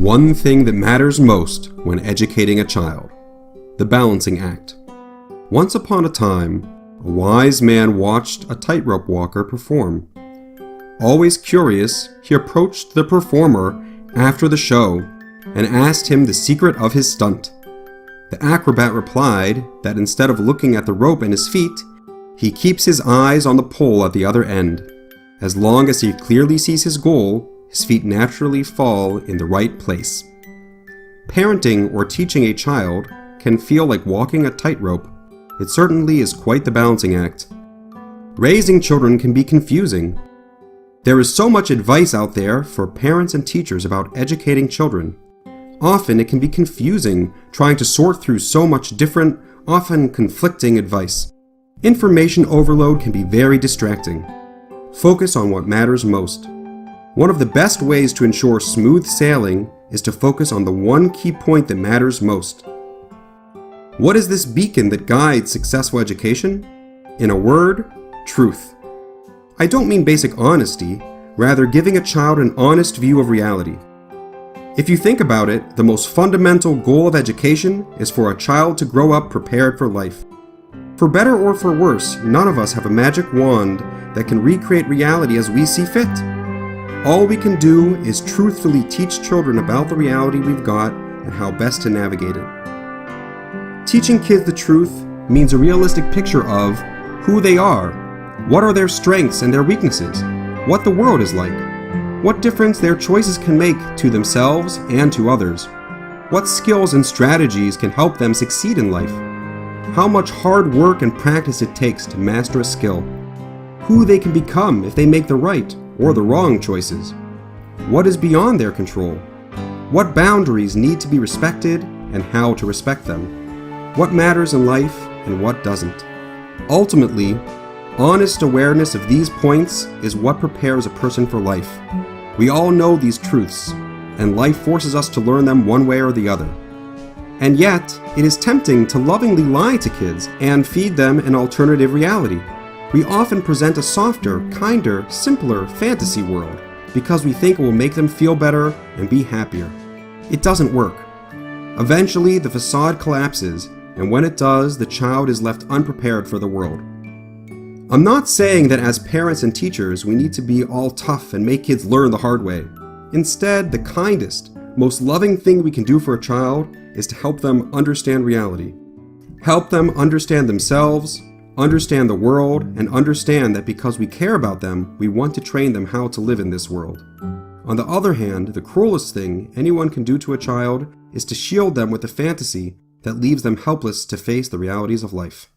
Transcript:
one thing that matters most when educating a child: the balancing act. Once upon a time, a wise man watched a tightrope walker perform. Always curious, he approached the performer after the show and asked him the secret of his stunt. The acrobat replied that instead of looking at the rope and his feet, he keeps his eyes on the pole at the other end. As long as he clearly sees his goal, his feet naturally fall in the right place. Parenting or teaching a child can feel like walking a tightrope. It certainly is quite the balancing act. Raising children can be confusing. There is so much advice out there for parents and teachers about educating children. Often it can be confusing trying to sort through so much different, often conflicting advice. Information overload can be very distracting. Focus on what matters most. One of the best ways to ensure smooth sailing is to focus on the one key point that matters most. What is this beacon that guides successful education? In a word, truth. I don't mean basic honesty, rather giving a child an honest view of reality. If you think about it, the most fundamental goal of education is for a child to grow up prepared for life. For better or for worse, none of us have a magic wand that can recreate reality as we see fit. All we can do is truthfully teach children about the reality we've got and how best to navigate it. Teaching kids the truth means a realistic picture of who they are, what are their strengths and their weaknesses, what the world is like, what difference their choices can make to themselves and to others, what skills and strategies can help them succeed in life, how much hard work and practice it takes to master a skill, who they can become if they make the right or the wrong choices, what is beyond their control, what boundaries need to be respected and how to respect them, what matters in life and what doesn't. Ultimately, honest awareness of these points is what prepares a person for life. We all know these truths, and life forces us to learn them one way or the other. And yet, it is tempting to lovingly lie to kids and feed them an alternative reality. We often present a softer, kinder, simpler fantasy world because we think it will make them feel better and be happier. It doesn't work. Eventually, the facade collapses, and when it does, the child is left unprepared for the world. I'm not saying that as parents and teachers we need to be all tough and make kids learn the hard way. Instead, the kindest, most loving thing we can do for a child is to help them understand reality. Help them understand themselves, understand the world, and understand that because we care about them, we want to train them how to live in this world. On the other hand, the cruelest thing anyone can do to a child is to shield them with a fantasy that leaves them helpless to face the realities of life.